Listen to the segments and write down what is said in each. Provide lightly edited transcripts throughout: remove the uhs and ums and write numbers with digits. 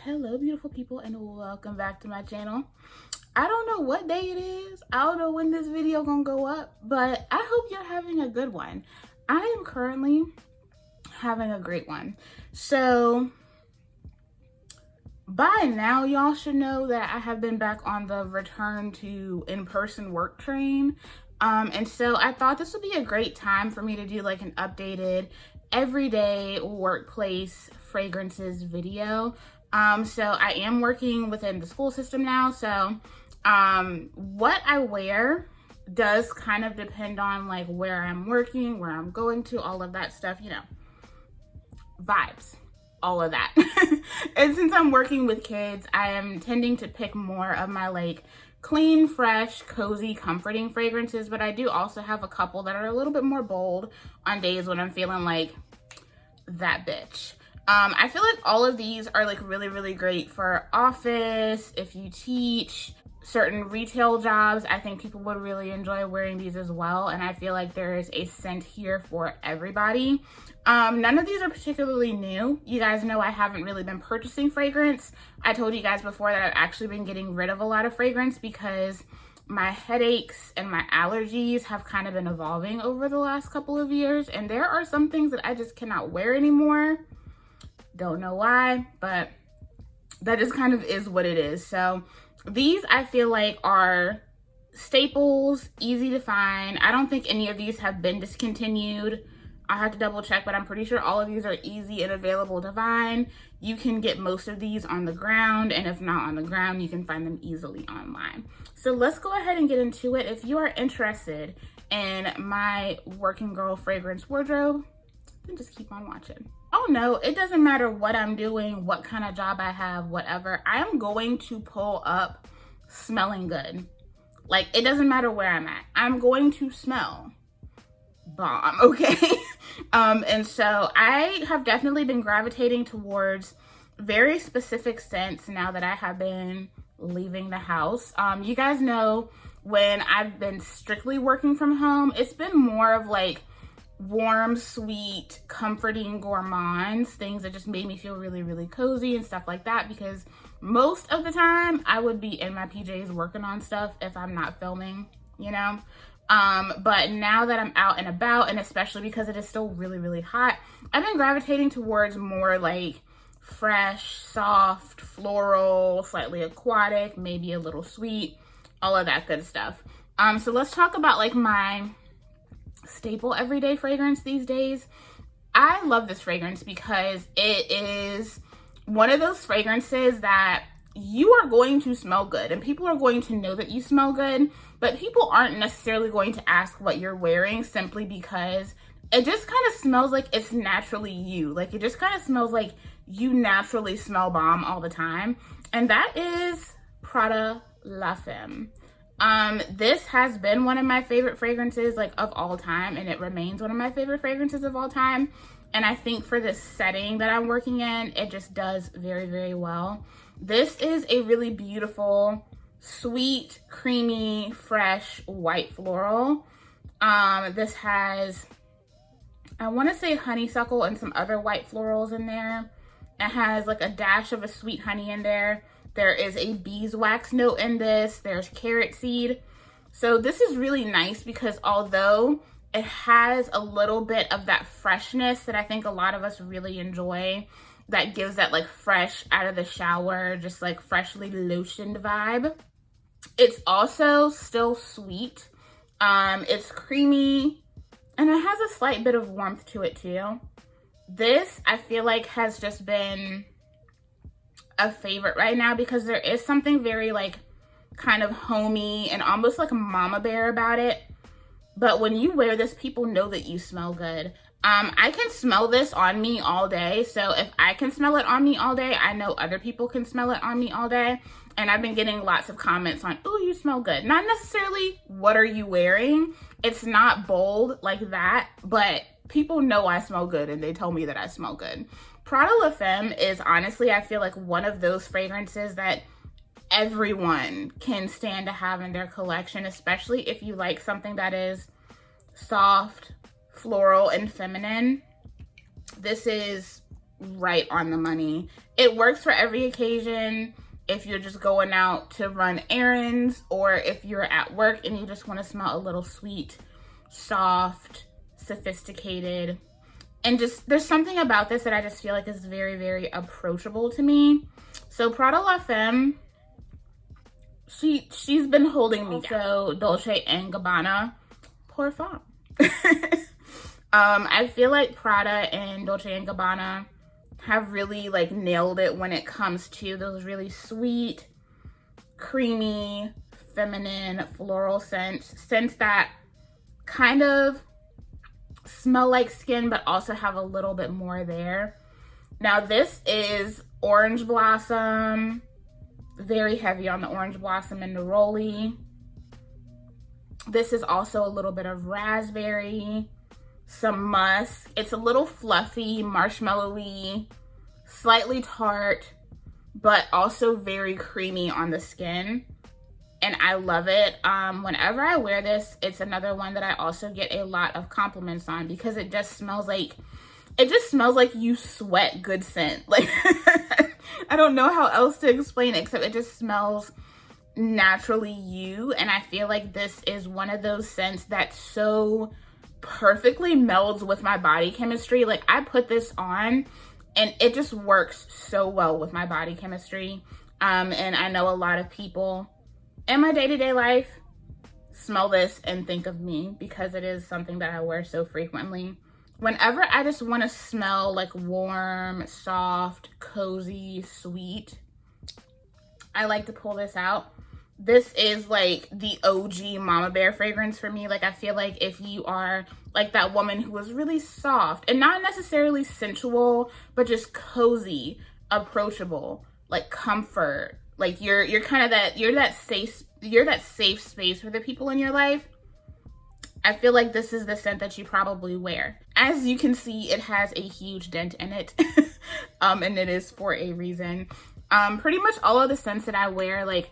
Hello beautiful people, and welcome back to my channel. I don't know what day it is. I don't know when this video gonna go up, but I hope you're having a good one. I am currently having a great one. So by now y'all should know that I have been back on the return to in-person work train. And so I thought this would be a great time for me to do like an updated everyday workplace fragrances video. So I am working within the school system now. So what I wear does kind of depend on like where I'm working, where I'm going to, all of that stuff, you know, vibes, all of that. And since I'm working with kids, I am tending to pick more of my like clean, fresh, cozy, comforting fragrances, but I do also have a couple that are a little bit more bold on days when I'm feeling like that bitch. I feel like all of these are like really great for office, if you teach, certain retail jobs. I think people would really enjoy wearing these as well, and I feel like there is a scent here for everybody. None of these are particularly new. You guys know I haven't really been purchasing fragrance. I told you guys before that I've actually been getting rid of a lot of fragrance because my headaches and my allergies have kind of been evolving over the last couple of years, and there are some things that I just cannot wear anymore. Don't know why, but that just kind of is what it is. So these I feel like are staples, easy to find. I don't think any of these have been discontinued. I have to double check, but I'm pretty sure all of these are easy and available to find. You can get most of these on the ground, and if not on the ground, you can find them easily online. So let's go ahead and get into it. If you are interested in my working girl fragrance wardrobe, then just keep on watching. Oh no, it doesn't matter what I'm doing, what kind of job I have, whatever. I am going to pull up smelling good. Like, it doesn't matter where I'm at. I'm going to smell bomb, okay? And so I have definitely been gravitating towards very specific scents now that I have been leaving the house. You guys know when I've been strictly working from home, it's been more of like warm, sweet, comforting gourmands, things that just made me feel really cozy and stuff like that, because most of the time I would be in my PJs working on stuff if I'm not filming, you know? But now that I'm out and about, and especially because it is still really hot, I've been gravitating towards more like fresh, soft, floral, slightly aquatic, maybe a little sweet, all of that good stuff. So let's talk about like my staple everyday fragrance these days. I love this fragrance because it is one of those fragrances that you are going to smell good and people are going to know that you smell good, but people aren't necessarily going to ask what you're wearing simply because it just kind of smells like it's naturally you. Like, it just kind of smells like you naturally smell bomb all the time. And that is Prada La Femme. This has been one of my favorite fragrances like of all time, and it remains one of my favorite fragrances of all time. And I think for this setting that I'm working in, it just does very well. This is a really beautiful, sweet, creamy, fresh, white floral. This has, I want to say honeysuckle and some other white florals in there. It has like a dash of a sweet honey in there. There is a beeswax note in this. There's carrot seed. So this is really nice because although it has a little bit of that freshness that I think a lot of us really enjoy, that gives that like fresh out of the shower, just like freshly lotioned vibe, it's also still sweet. It's creamy, and it has a slight bit of warmth to it too. This, I feel like, has just been a favorite right now because there is something very like kind of homey and almost like a mama bear about it. But when you wear this, people know that you smell good. I can smell this on me all day. So if I can smell it on me all day, I know other people can smell it on me all day. And I've been getting lots of comments on, oh, you smell good. Not necessarily what are you wearing. It's not bold like that, but people know I smell good and they tell me that I smell good. Prada La Femme is honestly, I feel like one of those fragrances that everyone can stand to have in their collection, especially if you like something that is soft, floral, and feminine. This is right on the money. It works for every occasion. If you're just going out to run errands, or if you're at work and you just want to smell a little sweet, soft, sophisticated. And just, there's something about this that I just feel like is very, very approachable to me. So Prada La Femme, she's been holding me down. So Dolce and Gabbana, pour femme. I feel like Prada and Dolce and Gabbana have really like nailed it when it comes to those really sweet, creamy, feminine, floral scents that kind of smell like skin but also have a little bit more there. Now this is orange blossom, very heavy on the orange blossom and neroli. This is also a little bit of raspberry, some musk. It's a little fluffy, marshmallowy, slightly tart, but also very creamy on the skin. And I love it. Whenever I wear this, it's another one that I also get a lot of compliments on because it just smells like, you sweat good scent. Like, I don't know how else to explain it, except it just smells naturally you. And I feel like this is one of those scents that so perfectly melds with my body chemistry. Like, I put this on and it just works so well with my body chemistry. And I know a lot of people in my day-to-day life smell this and think of me because it is something that I wear so frequently. Whenever I just want to smell like warm, soft, cozy, sweet, I like to pull this out. This is like the OG Mama Bear fragrance for me. Like, I feel like if you are like that woman who is really soft and not necessarily sensual, but just cozy, approachable, like comfort, like you're kind of that, you're that safe space for the people in your life. I feel like this is the scent that you probably wear. As you can see, it has a huge dent in it. And it is for a reason. Pretty much all of the scents that I wear, like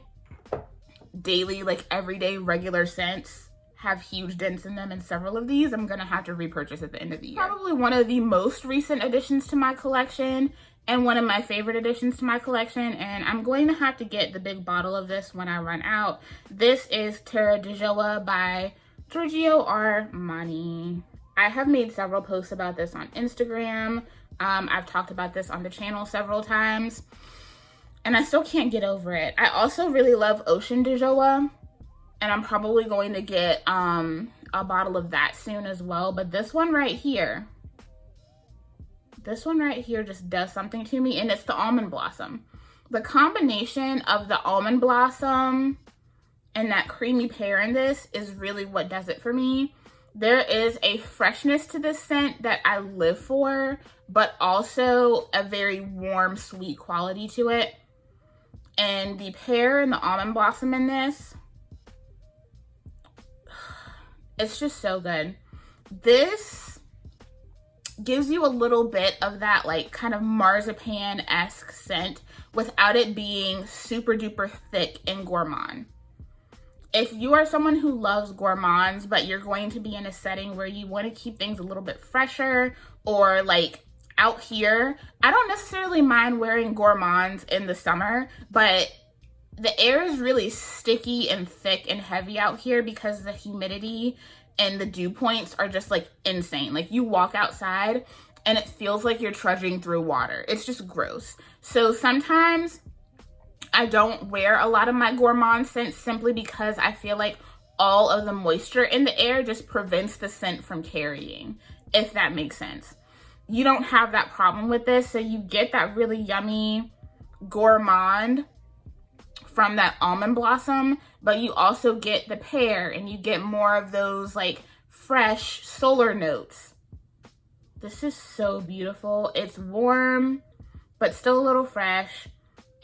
daily, like everyday regular scents, have huge dents in them, and several of these I'm gonna have to repurchase at the end of the year. Probably one of the most recent additions to my collection and one of my favorite additions to my collection, and I'm going to have to get the big bottle of this when I run out. This is Terra di Gioia by Giorgio Armani. I have made several posts about this on Instagram. I've talked about this on the channel several times, and I still can't get over it. I also really love Ocean di Gioia, and I'm probably going to get a bottle of that soon as well. But this one right here just does something to me, and it's the almond blossom. The combination of the almond blossom and that creamy pear in this is really what does it for me. There is a freshness to this scent that I live for, but also a very warm, sweet quality to it. And the pear and the almond blossom in this, it's just so good. This gives you a little bit of that like kind of marzipan-esque scent without it being super duper thick and gourmand. If you are someone who loves gourmands, but you're going to be in a setting where you want to keep things a little bit fresher, or like out here, I don't necessarily mind wearing gourmands in the summer, but the air is really sticky and thick and heavy out here because the humidity and the dew points are just like insane. Like, you walk outside and it feels like you're trudging through water. It's just gross. So sometimes I don't wear a lot of my gourmand scents simply because I feel like all of the moisture in the air just prevents the scent from carrying, if that makes sense. You don't have that problem with this, so you get that really yummy gourmand from that almond blossom, but you also get the pear and you get more of those like fresh solar notes. This is so beautiful. It's warm, but still a little fresh.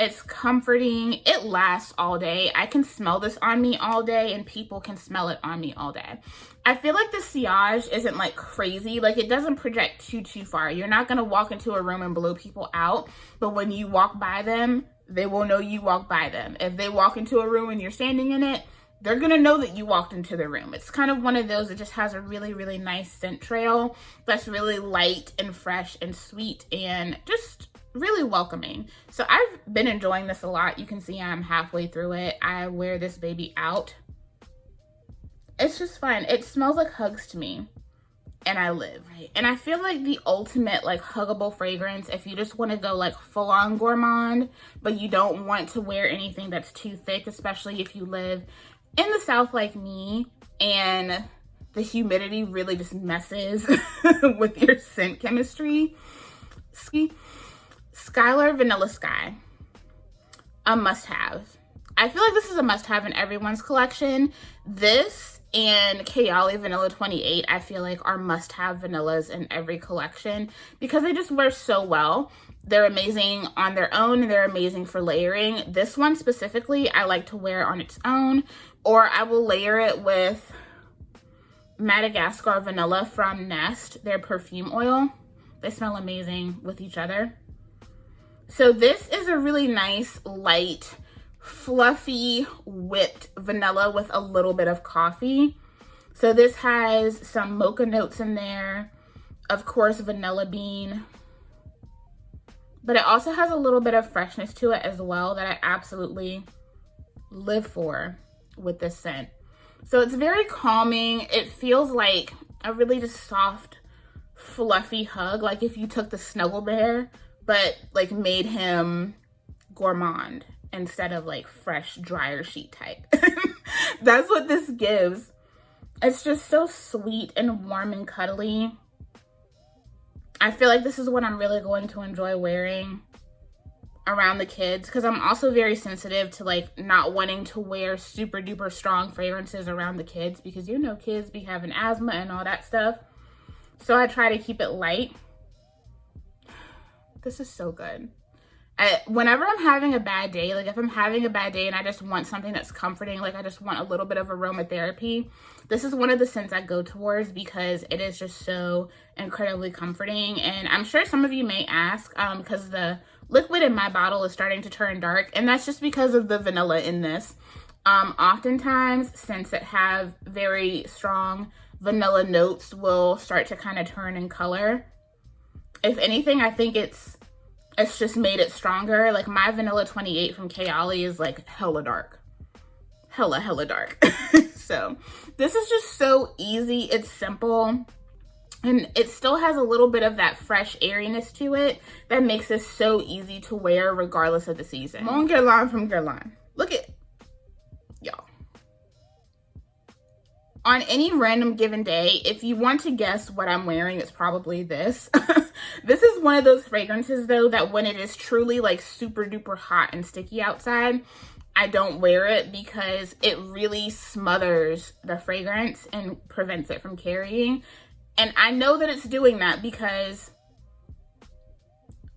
It's comforting. It lasts all day. I can smell this on me all day, and people can smell it on me all day. I feel like the sillage isn't like crazy. Like, it doesn't project too far. You're not gonna walk into a room and blow people out, but when you walk by them, they will know you walk by them. If they walk into a room and you're standing in it, they're gonna know that you walked into the room. It's kind of one of those that just has a really, really nice scent trail that's really light and fresh and sweet and just really welcoming. So I've been enjoying this a lot. You can see I'm halfway through it. I wear this baby out. It's just fun. It smells like hugs to me, and I live. And I feel like the ultimate like huggable fragrance, if you just want to go like full on gourmand, but you don't want to wear anything that's too thick, especially if you live in the South like me and the humidity really just messes with your scent chemistry. Skylar Vanilla Sky, a must-have. I feel like this is a must-have in everyone's collection. This and Kayali Vanilla 28, I feel like are must-have vanillas in every collection because they just wear so well. They're amazing on their own and they're amazing for layering. This one specifically, I like to wear on its own, or I will layer it with Madagascar Vanilla from Nest, their perfume oil. They smell amazing with each other. So this is a really nice, light, fluffy, whipped vanilla with a little bit of coffee. So this has some mocha notes in there, of course, vanilla bean, but it also has a little bit of freshness to it as well that I absolutely live for with this scent. So it's very calming. It feels like a really just soft, fluffy hug, like if you took the Snuggle Bear but like made him gourmand instead of like fresh dryer sheet type. That's what this gives. It's just so sweet and warm and cuddly. I feel like this is what I'm really going to enjoy wearing around the kids, because I'm also very sensitive to like not wanting to wear super duper strong fragrances around the kids, because you know kids be having asthma and all that stuff. So I try to keep it light. This is so good. Whenever I'm having a bad day, like if I'm having a bad day and I just want something that's comforting, like I just want a little bit of aromatherapy, this is one of the scents I go towards because it is just so incredibly comforting. And I'm sure some of you may ask, because the liquid in my bottle is starting to turn dark, and that's just because of the vanilla in this. Oftentimes, scents that have very strong vanilla notes will start to kind of turn in color. If anything, I think it's just made it stronger. Like my Vanilla 28 from Kayali is like hella dark. Hella dark. So this is just so easy. It's simple. And it still has a little bit of that fresh airiness to it that makes this so easy to wear regardless of the season. Mon Guerlain from Guerlain. Look at y'all. On any random given day, if you want to guess what I'm wearing, it's probably this. This is one of those fragrances though that when it is truly like super duper hot and sticky outside, I don't wear it because it really smothers the fragrance and prevents it from carrying. And I know that it's doing that because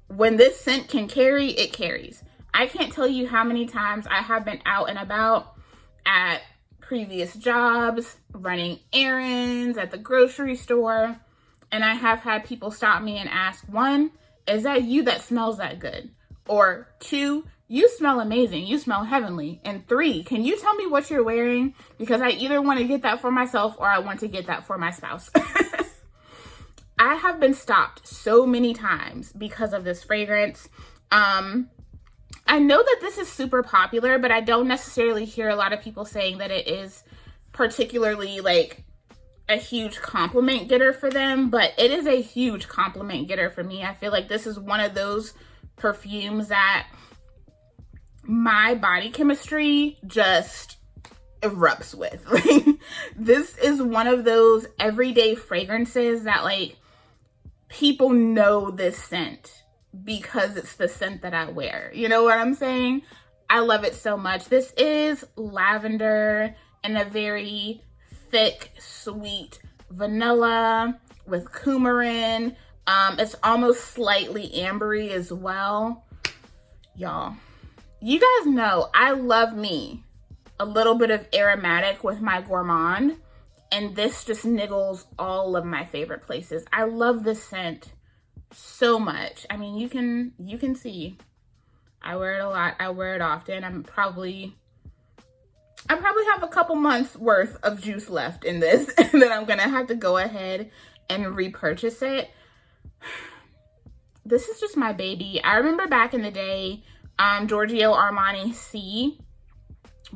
when this scent can carry, it carries. I can't tell you how many times I have been out and about at previous jobs, running errands at the grocery store, and I have had people stop me and ask, one, is that you that smells that good? Or two, you smell amazing, you smell heavenly. And three, can you tell me what you're wearing? Because I either want to get that for myself or I want to get that for my spouse. I have been stopped so many times because of this fragrance. I know that this is super popular, but I don't necessarily hear a lot of people saying that it is particularly like a huge compliment getter for them, but it is a huge compliment getter for me. I feel like this is one of those perfumes that my body chemistry just erupts with. Like, this is one of those everyday fragrances that like people know this scent because it's the scent that I wear. You know what I'm saying? I love it so much. This is lavender and a very thick, sweet vanilla with coumarin. It's almost slightly ambery as well. Y'all, you guys know I love me a little bit of aromatic with my gourmand, and this just niggles all of my favorite places. I love this scent so much. I mean, you can see I wear it a lot. I wear it often. I'm probably I probably have a couple months worth of juice left in this, and then I'm gonna have to go ahead and repurchase it. This is just my baby. I remember back in the day, Giorgio Armani C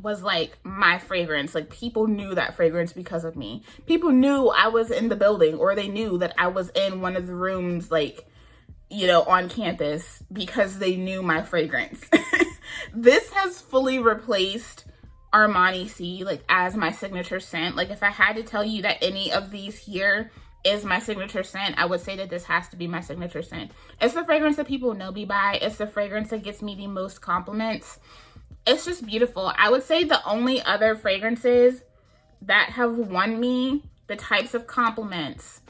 was like my fragrance. Like, people knew that fragrance because of me. People knew I was in the building, or they knew that I was in one of the rooms, like, you know, on campus, because they knew my fragrance. This has fully replaced Armani C, like, as my signature scent. Like, if I had to tell you that any of these here is my signature scent, I would say that this has to be my signature scent. It's the fragrance that people know me by. It's the fragrance that gets me the most compliments. It's just beautiful. I would say the only other fragrances that have won me the types of compliments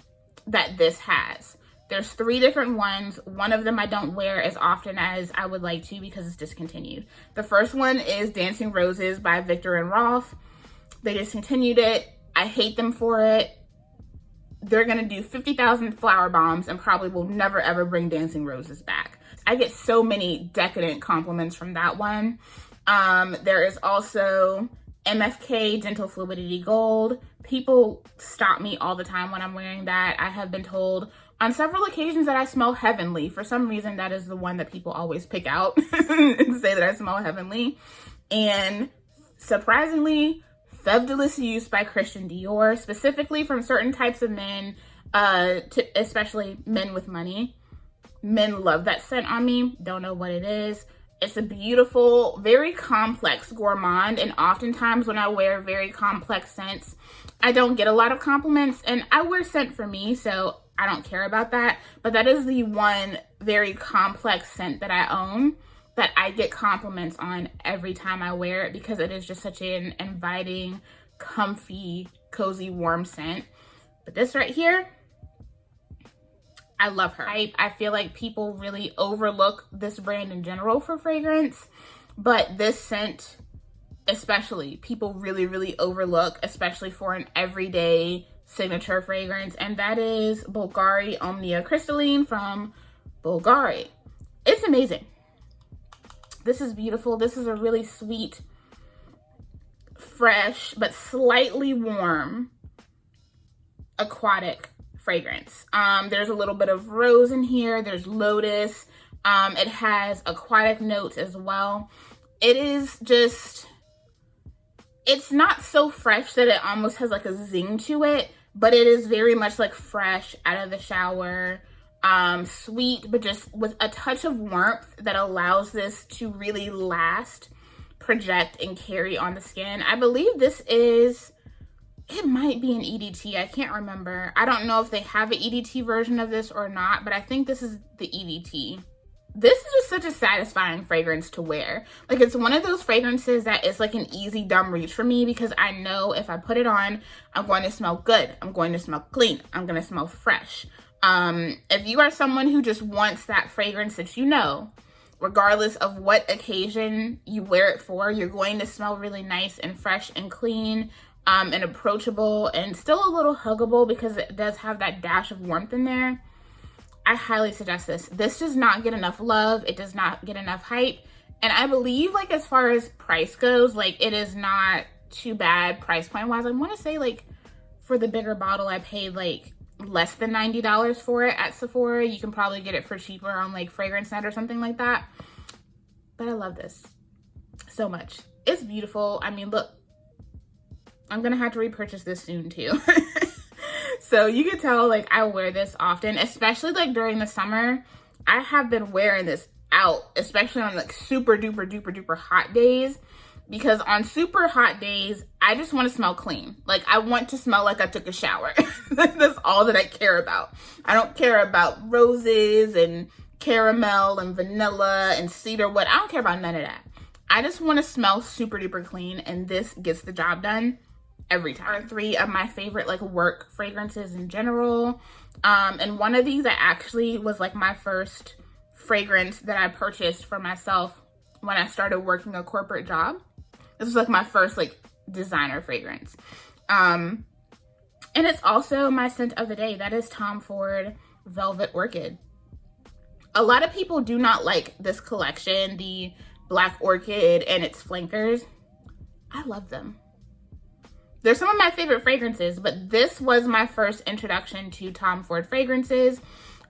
that this has. There's 3 different ones. One of them I don't wear as often as I would like to because it's discontinued. The first one is Dancing Roses by Viktor and Rolf. They discontinued it. I hate them for it. They're gonna do 50,000 flower bombs and probably will never ever bring Dancing Roses back. I get so many decadent compliments from that one. There is also MFK Gentle Fluidity Gold. People stop me all the time when I'm wearing that. I have been told on several occasions that I smell heavenly. For some reason, that is the one that people always pick out and say that I smell heavenly. And surprisingly, Fève Délicieuse by Christian Dior, specifically from certain types of men, especially men with money. Men love that scent on me. Don't know what it is. It's a beautiful, very complex gourmand, and oftentimes when I wear very complex scents, I don't get a lot of compliments, and I wear scent for me, so I don't care about that. But that is the one very complex scent that I own that I get compliments on every time I wear it, because it is just such an inviting, comfy, cozy, warm scent. But this right here, I love her. I feel like people really overlook this brand in general for fragrance, but this scent especially, people really, really overlook, especially for an everyday signature fragrance, and that is Bulgari Omnia Crystalline from Bulgari. It's amazing. This is beautiful. This is a really sweet, fresh, but slightly warm, aquatic fragrance. There's a little bit of rose in here. There's lotus. It has aquatic notes as well. It is just, it's not so fresh that it almost has like a zing to it, but it is very much like fresh out of the shower. Sweet, but just with a touch of warmth that allows this to really last, project, and carry on the skin. I believe this is, it might be an EDT. I can't remember. I don't know if they have an EDT version of this or not, but I think this is the EDT. This is just such a satisfying fragrance to wear. Like, it's one of those fragrances that is like an easy dumb reach for me, because I know if I put it on, I'm going to smell good. I'm going to smell clean. I'm going to smell fresh. If you are someone who just wants that fragrance that, you know, regardless of what occasion you wear it for, you're going to smell really nice and fresh and clean, and approachable, and still a little huggable because it does have that dash of warmth in there, I highly suggest this. This does not get enough love. It does not get enough hype. And I believe, like, as far as price goes, like, it is not too bad price point wise. I want to say, like, for the bigger bottle, I paid like less than $90 for it at Sephora. You can probably get it for cheaper on like Fragrance Net or something like that. But I love this so much. It's beautiful. I mean, look, I'm gonna have to repurchase this soon too. So you can tell, like, I wear this often, especially like during the summer. I have been wearing this out, especially on like super duper duper duper hot days, because on super hot days, I just want to smell clean. Like, I want to smell like I took a shower. That's all that I care about. I don't care about roses and caramel and vanilla and cedarwood. I don't care about none of that. I just want to smell super duper clean, and this gets the job done every time. Are 3 of my favorite like work fragrances in general. And one of these that actually was like my first fragrance that I purchased for myself when I started working a corporate job. This was like my first like designer fragrance. And it's also my scent of the day. That is Tom Ford Velvet Orchid. A lot of people do not like this collection, the Black Orchid and its flankers. I love them. They're some of my favorite fragrances, but this was my first introduction to Tom Ford fragrances,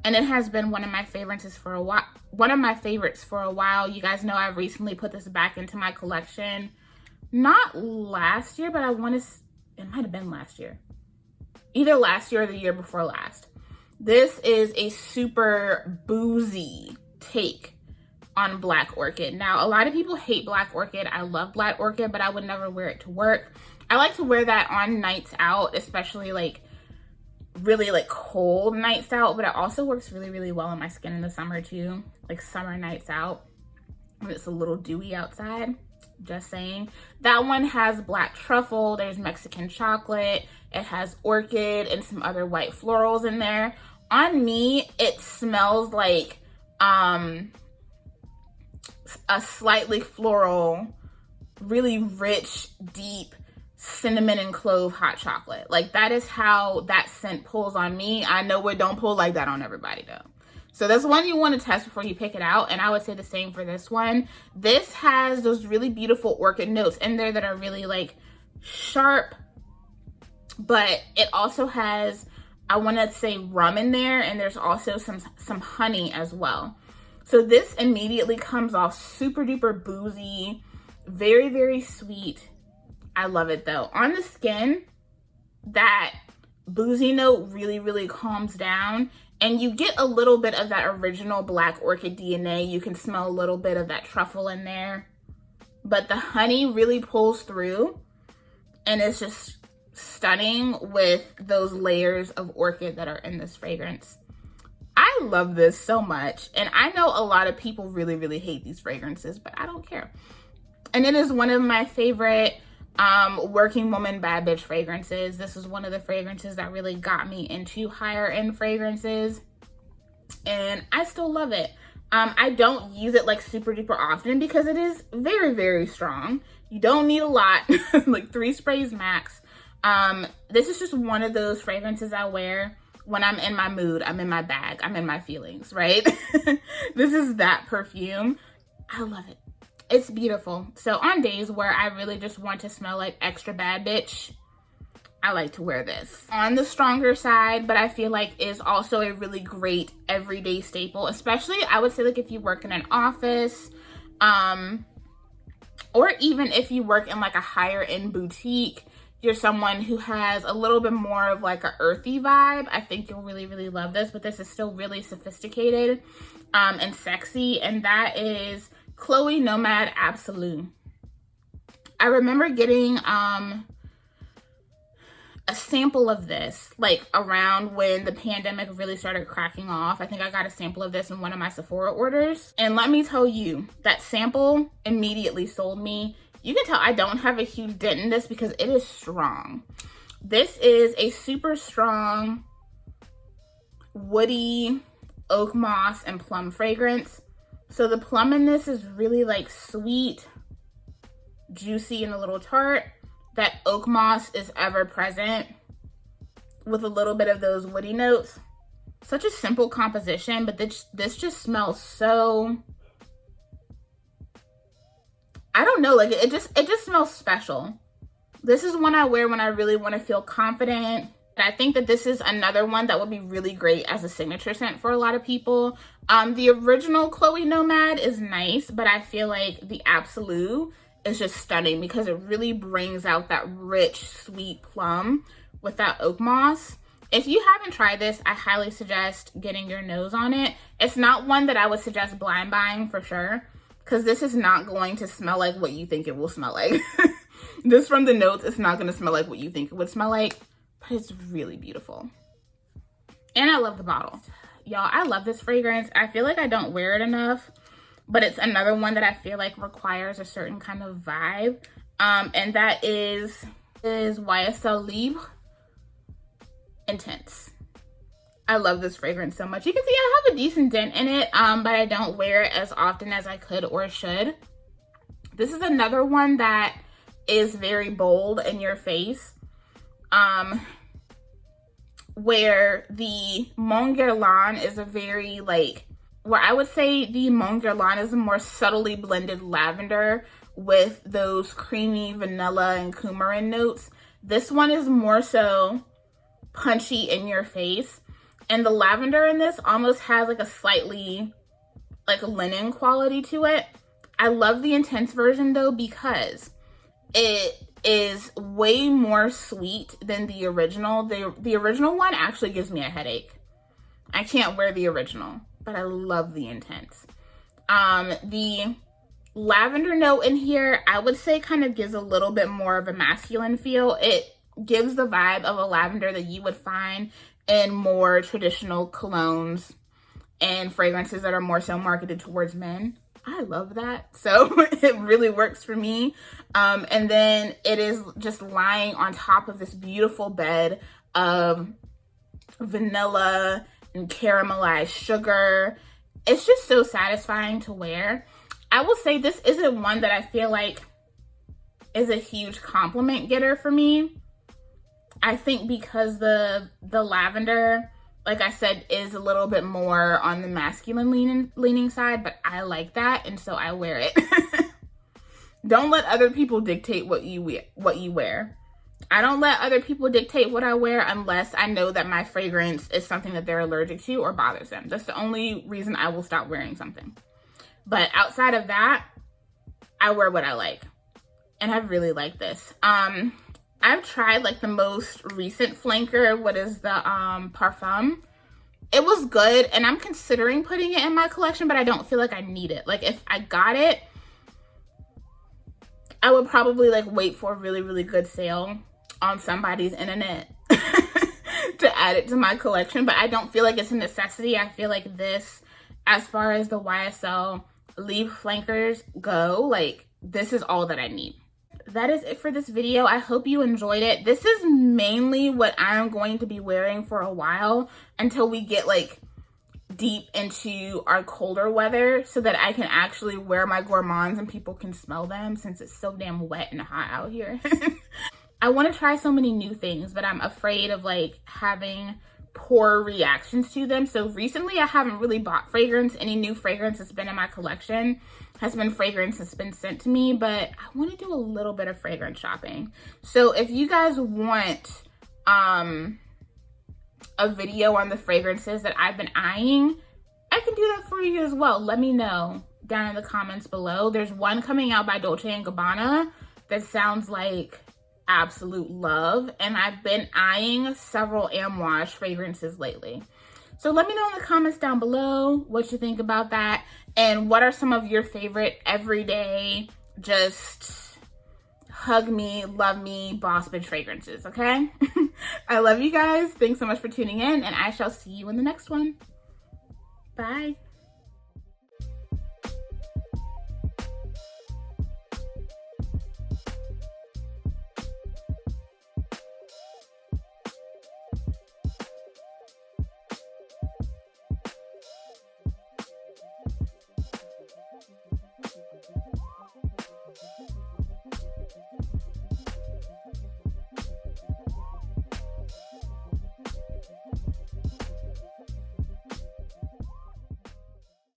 and it has been one of my favorites for a while. You guys know I recently put this back into my collection. Not last year, but it might have been last year. Either last year or the year before last. This is a super boozy take on Black Orchid. Now, a lot of people hate Black Orchid. I love Black Orchid, but I would never wear it to work. I like to wear that on nights out, especially like really like cold nights out, but it also works really, really well on my skin in the summer too. Like summer nights out when it's a little dewy outside. Just saying. That one has black truffle, there's Mexican chocolate, it has orchid and some other white florals in there. On me, it smells like a slightly floral, really rich, deep cinnamon and clove hot chocolate. Like that is how that scent pulls on me. I know it don't pull like that on everybody though. So that's one you want to test before you pick it out. And I would say the same for this one. This has those really beautiful orchid notes in there that are really like sharp, but it also has, I want to say rum in there, and there's also some honey as well. So this immediately comes off super duper boozy, very, very sweet. I love it though. On the skin, that boozy note really, really calms down, and you get a little bit of that original Black Orchid DNA. You can smell a little bit of that truffle in there, but the honey really pulls through, and it's just stunning with those layers of orchid that are in this fragrance. I love this so much, and I know a lot of people really, really hate these fragrances, but I don't care. And it is one of my favorite working woman bad bitch fragrances. This is one of the fragrances that really got me into higher end fragrances, and I still love it. I don't use it like super duper often because it is very, very strong. You don't need a lot, like 3 sprays max. This is just one of those fragrances I wear when I'm in my mood, I'm in my bag, I'm in my feelings, right? This is that perfume. I love it. It's beautiful. So on days where I really just want to smell like extra bad bitch, I like to wear this. On the stronger side, but I feel like is also a really great everyday staple, especially I would say like if you work in an office, or even if you work in like a higher end boutique, you're someone who has a little bit more of like a earthy vibe, I think you'll really, really love this. But this is still really sophisticated and sexy, and that is Chloe Nomad Absolu. I remember getting a sample of this like around when the pandemic really started cracking off. I think I got a sample of this in one of my Sephora orders, and let me tell you, that sample immediately sold me. You can tell I don't have a huge dent in this because it is strong. This is a super strong woody oak moss and plum fragrance. So the plum in this is really like sweet, juicy, and a little tart. That oak moss is ever present with a little bit of those woody notes. Such a simple composition, but this just smells so, I don't know, like it just smells special. This is one I wear when I really want to feel confident. And I think that this is another one that would be really great as a signature scent for a lot of people. The original Chloe Nomad is nice, but I feel like the Absolu is just stunning because it really brings out that rich, sweet plum with that oak moss. If you haven't tried this, I highly suggest getting your nose on it. It's not one that I would suggest blind buying for sure, because this is not going to smell like what you think it will smell like. This from the notes, it's not going to smell like what you think it would smell like, but it's really beautiful. And I love the bottle. Y'all, I love this fragrance. I feel like I don't wear it enough, but it's another one that I feel like requires a certain kind of vibe. And that is YSL Libre Intense. I love this fragrance so much. You can see I have a decent dent in it, but I don't wear it as often as I could or should. This is another one that is very bold in your face. Where the Mon Guerlain is a very like, where I would say the Mon Guerlain is a more subtly blended lavender, with those creamy vanilla and coumarin notes. This one is more so punchy in your face. And the lavender in this almost has like a slightly like linen quality to it. I love the intense version though because it is way more sweet than the original. The original one actually gives me a headache. I can't wear the original, but I love the intense. The lavender note in here, I would say kind of gives a little bit more of a masculine feel. It gives the vibe of a lavender that you would find in more traditional colognes and fragrances that are more so marketed towards men. I love that. So it really works for me. And then it is just lying on top of this beautiful bed of vanilla and caramelized sugar. It's just so satisfying to wear. I will say this isn't one that I feel like is a huge compliment getter for me. I think because the lavender, like I said, is a little bit more on the masculine leaning side, but I like that, and so I wear it. Don't let other people dictate what you wear. I don't let other people dictate what I wear unless I know that my fragrance is something that they're allergic to or bothers them. That's the only reason I will stop wearing something. But outside of that, I wear what I like. And I really like this. I've tried like the most recent flanker, what is the Parfum. It was good and I'm considering putting it in my collection, but I don't feel like I need it. Like if I got it, I would probably like wait for a really, really good sale on somebody's internet to add it to my collection, but I don't feel like it's a necessity. I feel like this, as far as the YSL Libre flankers go, like this is all that I need. That is it for this video. I hope you enjoyed it. This is mainly what I'm going to be wearing for a while until we get like deep into our colder weather so that I can actually wear my gourmands and people can smell them since it's so damn wet and hot out here. I want to try so many new things, but I'm afraid of like having poor reactions to them. So recently I haven't really bought fragrance. Any new fragrance that's been in my collection has been fragrance that's been sent to me, but I want to do a little bit of fragrance shopping. So if you guys want a video on the fragrances that I've been eyeing, I can do that for you as well. Let me know down in the comments below. There's one coming out by Dolce & Gabbana that sounds like absolute love, and I've been eyeing several Amouage fragrances lately. So let me know in the comments down below what you think about that, and what are some of your favorite everyday, just hug me, love me, boss bitch fragrances, okay? I love you guys. Thanks so much for tuning in, and I shall see you in the next one. Bye.